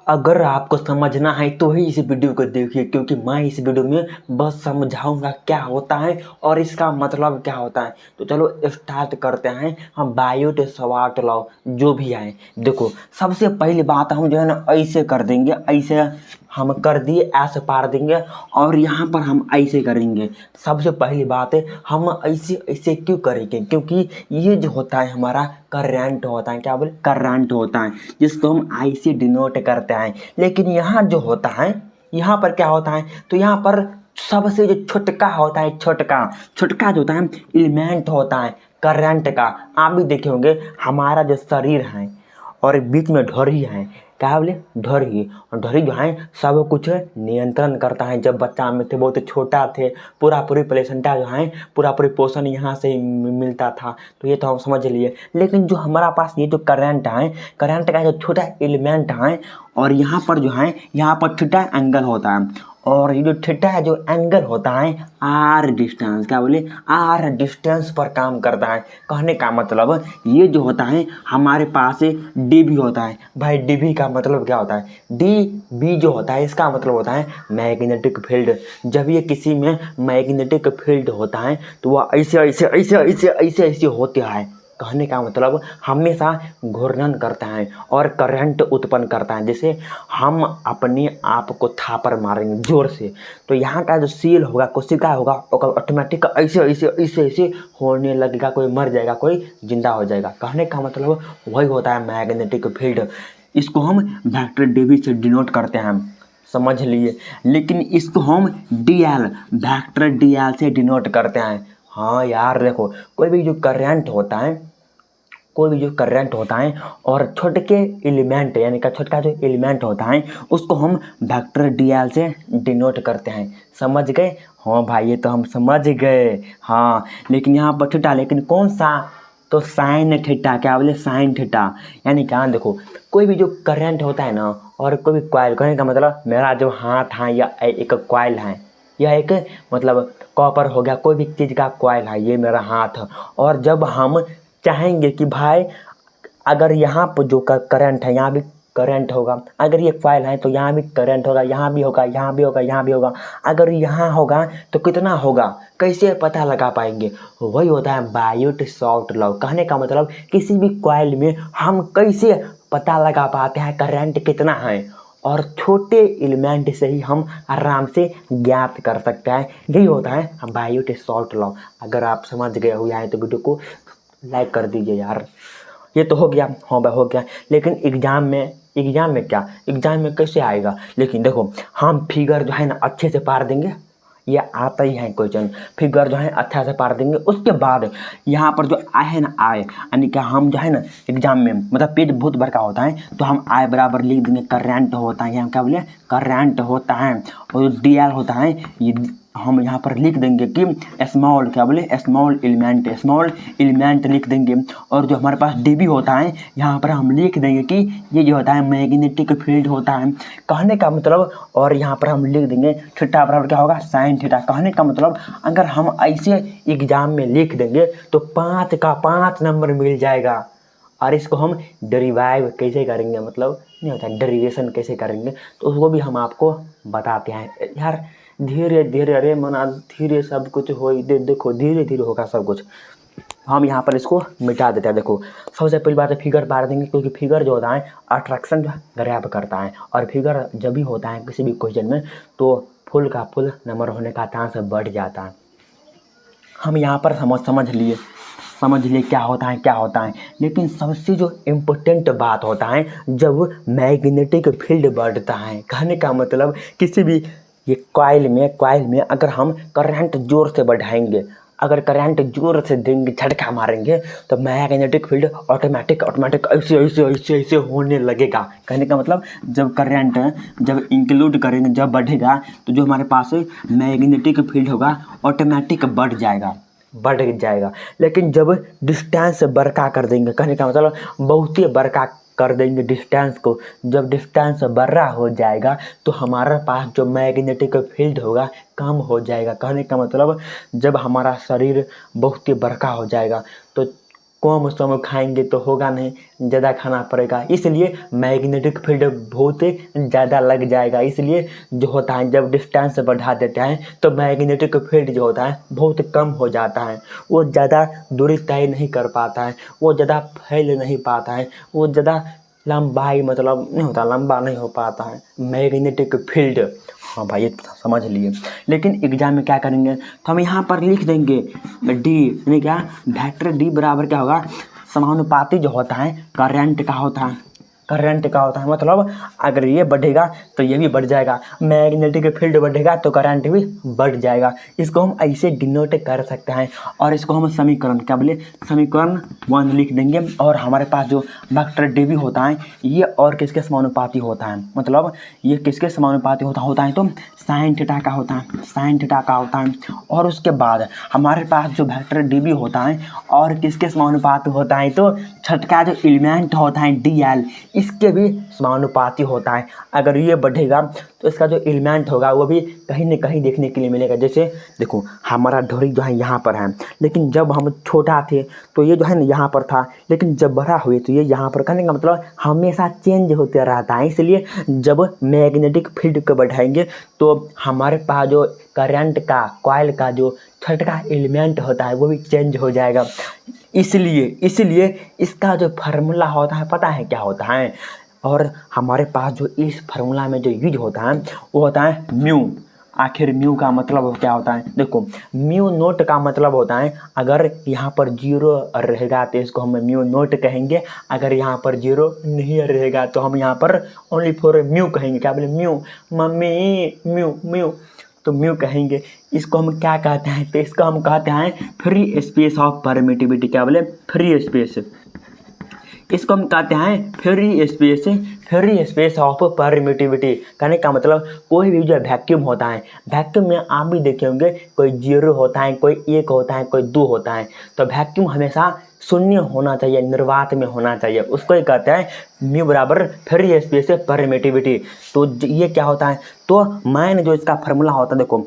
अगर आपको समझना है तो ही इस वीडियो को देखिए, क्योंकि मैं इस वीडियो में बस समझाऊंगा क्या होता है और इसका मतलब क्या होता है। तो चलो स्टार्ट करते हैं हम बायोट स्वाट लॉ जो भी है। देखो सबसे पहली बात हम जो है ना ऐसे कर देंगे, ऐसे हम कर दिए, ऐसे पार देंगे और यहाँ पर हम ऐसे करेंगे। सबसे पहली बात है हम ऐसे ऐसे क्यों करेंगे, क्योंकि ये जो होता है हमारा करंट होता है, क्या बोले करंट होता है, जिसको हम आई से डिनोट करते हैं। लेकिन यहाँ जो होता है, यहाँ पर क्या होता है, तो यहाँ पर सबसे जो छोटका होता है, छोटका छोटका जो होता है एलिमेंट होता है करंट का। आप भी देखे होंगे हमारा जो शरीर है और बीच में ढोरी है, क्या बोले ढोरी, और ढोरी जो है सब कुछ नियंत्रण करता है। जब बच्चा में थे, बहुत छोटा थे, पूरा पूरी प्लेसेंटा जो है पूरा पूरी पोषण यहाँ से ही मिलता था, तो ये तो हम समझ लिए। लेकिन जो हमारा पास ये जो करंट है, करंट का जो छोटा एलिमेंट है, और यहाँ पर जो है यहाँ पर थीटा एंगल होता है, और ये जो थीटा है जो एंगल होता है आर डिस्टेंस, क्या बोले आर डिस्टेंस पर काम करता है। कहने का मतलब ये जो होता है हमारे पास डी भी होता है। भाई डी भी का मतलब क्या होता है, डी बी जो होता है इसका मतलब होता है मैग्नेटिक फील्ड। जब ये किसी में मैग्नेटिक फील्ड होता है तो वह ऐसे ऐसे ऐसे ऐसे ऐसे ऐसे होता है। कहने का मतलब हमेशा घूर्णन करता है और करंट उत्पन्न करता है। जैसे हम अपने आप को थापर मारेंगे जोर से, तो यहाँ का जो सेल होगा, कोशिका होगा, ऑटोमेटिक ऐसे ऐसे ऐसे ऐसे होने लगेगा, कोई मर जाएगा, कोई जिंदा हो जाएगा। कहने का मतलब वही होता है मैग्नेटिक फील्ड। इसको हम वेक्टर डीवी से डिनोट करते हैं, समझ लिए। लेकिन इसको हम डीएल वेक्टर डीएल से डिनोट करते हैं। हाँ यार देखो, कोई भी जो करंट होता है, कोई भी जो करंट होता है और छोटे एलिमेंट यानी कि छोटा जो एलिमेंट होता है उसको हम वेक्टर डीएल से डिनोट करते हैं। समझ गए? हाँ भाई ये तो हम समझ गए। हाँ लेकिन यहाँ पर थीटा, लेकिन कौन सा, तो साइन थीटा, क्या बोले साइन थीटा। यानी क्या, देखो कोई भी जो करंट होता है ना और कोई भी कॉइल, कहने का मतलब मेरा जो हाथ है या एक कॉइल है, यह एक मतलब कॉपर हो गया, कोई भी चीज़ का कॉइल है, ये मेरा हाथ। और जब हम चाहेंगे कि भाई अगर यहाँ पर जो करंट है यहाँ भी करंट होगा, अगर ये कॉइल है तो यहाँ भी करंट होगा, यहाँ भी होगा, यहाँ भी होगा, यहाँ भी होगा। अगर यहाँ होगा तो कितना होगा, कैसे पता लगा पाएंगे? वही होता है बायोट सावर्ट लॉ। कहने का मतलब किसी भी कॉइल में हम कैसे पता लगा पाते हैं करंट कितना है, और छोटे एलिमेंट से ही हम आराम से ज्ञात कर सकते हैं। यही होता है बायोट सावर्ट लॉ। अगर आप समझ गए हो यहाँ तो वीडियो को लाइक कर दीजिए यार। ये तो हो गया, हाँ भाई हो गया। लेकिन एग्जाम में क्या, एग्जाम में कैसे आएगा? लेकिन देखो हम फिगर जो है ना अच्छे से पार देंगे, ये आता ही है क्वेश्चन, फिगर जो है अच्छा से पार देंगे। उसके बाद यहाँ पर जो आए है ना, आए यानी कि हम जो है ना एग्जाम में मतलब पेज बहुत बड़का होता है, तो हम आए बराबर लिख देंगे करंट होता है, यहाँ क्या बोले करंट होता है। और जो डी एल होता है ये हम यहाँ पर लिख देंगे कि स्मॉल, क्या बोले स्मॉल एलिमेंट लिख देंगे। और जो हमारे पास डी बी होता है यहाँ पर हम लिख देंगे कि ये जो होता है मैग्नेटिक फील्ड होता है। कहने का मतलब, और यहाँ पर हम लिख देंगे थीटा बराबर क्या होगा साइन थीटा। कहने का मतलब अगर हम ऐसे एग्जाम में लिख देंगे तो 5 का 5 नंबर मिल जाएगा। और इसको हम डेरिवाइव कैसे करेंगे, मतलब नहीं होता डेरिवेशन कैसे करेंगे, तो उसको भी हम आपको बताते हैं यार। धीरे धीरे, अरे मना धीरे सब कुछ हो देखो धीरे धीरे होगा सब कुछ। हम यहाँ पर इसको मिटा देते हैं। देखो सबसे पहली बात है फिगर पार देंगे, क्योंकि फिगर जो होता है अट्रैक्शन ग्रैब करता है, और फिगर जब भी होता है किसी भी क्वेश्चन में तो फुल का फुल नंबर होने का चांस बढ़ जाता है। हम यहाँ पर समझ लिए क्या होता है। लेकिन सबसे जो इम्पोर्टेंट बात होता है जब मैग्नेटिक फील्ड बढ़ता है। कहने का मतलब किसी भी ये कॉइल में अगर हम करंट जोर से बढ़ाएंगे, अगर करंट जोर से देंगे, झटका मारेंगे, तो मैग्नेटिक फील्ड ऑटोमेटिक ऐसे ऐसे ऐसे ऐसे होने लगेगा। कहने का मतलब जब करंट जब इंक्लूड करेंगे, जब बढ़ेगा, तो जो हमारे पास मैग्नेटिक फील्ड होगा ऑटोमेटिक बढ़ जाएगा। लेकिन जब डिस्टेंस बड़का कर देंगे, कहने का मतलब बहुत ही बड़का कर देंगे डिस्टेंस को, जब डिस्टेंस बड़ा हो जाएगा तो हमारे पास जो मैग्नेटिक फील्ड होगा कम हो जाएगा। कहने का मतलब जब हमारा शरीर बहुत ही बड़का हो जाएगा तो कम सम खाएंगे तो होगा नहीं, ज़्यादा खाना पड़ेगा, इसलिए मैग्नेटिक फील्ड बहुत ज़्यादा लग जाएगा। इसलिए जो होता है जब डिस्टेंस बढ़ा देते हैं तो मैग्नेटिक फील्ड जो होता है बहुत कम हो जाता है, वो ज़्यादा दूरी तय नहीं कर पाता है, वो ज़्यादा फैल नहीं पाता है, वो ज़्यादा लंबाई मतलब नहीं होता, लंबा नहीं हो पाता है मैग्नेटिक फील्ड। हाँ भाई ये समझ लिए। लेकिन एग्जाम में क्या करेंगे तो हम यहाँ पर लिख देंगे डी, यानी क्या वेक्टर डी बराबर क्या होगा, समानुपाती जो होता है करंट का होता है, करंट का होता है। मतलब अगर ये बढ़ेगा तो ये भी बढ़ जाएगा, मैग्नेटिक फील्ड बढ़ेगा तो करंट भी बढ़ जाएगा। इसको हम ऐसे डिनोट कर सकते हैं और इसको हम समीकरण क्या बोले, समीकरण 1 लिख देंगे। और हमारे पास जो वेक्टर डी भी होता है ये और किसके समानुपाती होता है, मतलब ये किसके समानुपाती होता है तो साइन थीटा का होता है, साइन थीटा का होता है। और उसके बाद हमारे पास जो वेक्टर डी भी होता है और किसके समानुपाती होता है तो छठा जो एलिमेंट होता है डी एल, इसके भी समानुपाती होता है। अगर ये बढ़ेगा तो इसका जो एलिमेंट होगा वो भी कहीं न कहीं देखने के लिए मिलेगा। जैसे देखो हमारा ढोरी जो है यहाँ पर है, लेकिन जब हम छोटा थे तो ये जो है ना यहाँ पर था, लेकिन जब बड़ा हुए तो ये यहाँ पर, कहने का मतलब हमेशा चेंज होते रहता है। इसलिए जब मैग्नेटिक फील्ड को बढ़ाएंगे तो हमारे पास जो करंट का कॉइल का जो छठा एलिमेंट होता है वो भी चेंज हो जाएगा। इसलिए इसका जो फार्मूला होता है पता है क्या होता है, और हमारे पास जो इस फार्मूला में जो यूज होता है वो होता है म्यू। आखिर म्यू का मतलब क्या होता है, देखो म्यू नोट का मतलब होता है अगर यहाँ पर 0 रहेगा तो इसको हम म्यू नोट कहेंगे, अगर यहाँ पर 0 नहीं रहेगा तो हम यहाँ पर ओनली फॉर म्यू कहेंगे। क्या बोले, म्यू मम्मी म्यू म्यू, तो म्यू कहेंगे। इसको हम क्या कहते हैं तो इसको हम कहते हैं फ्री स्पेस ऑफ परमिटिविटी। क्या बोले, फ्री स्पेस, इसको हम कहते हैं फ्री स्पेस ऑफ परमिटिविटी। कहने का मतलब कोई भी जो वैक्यूम होता है, वैक्यूम में आप भी देखे होंगे कोई 0 होता है, कोई 1 होता है, कोई 2 होता है, तो वैक्यूम हमेशा शून्य होना चाहिए, निर्वात में होना चाहिए, उसको ही कहते हैं म्यू बराबर फ्री स्पेस परमिटिविटी। तो ये क्या होता है तो मैंने जो इसका फार्मूला होता है देखो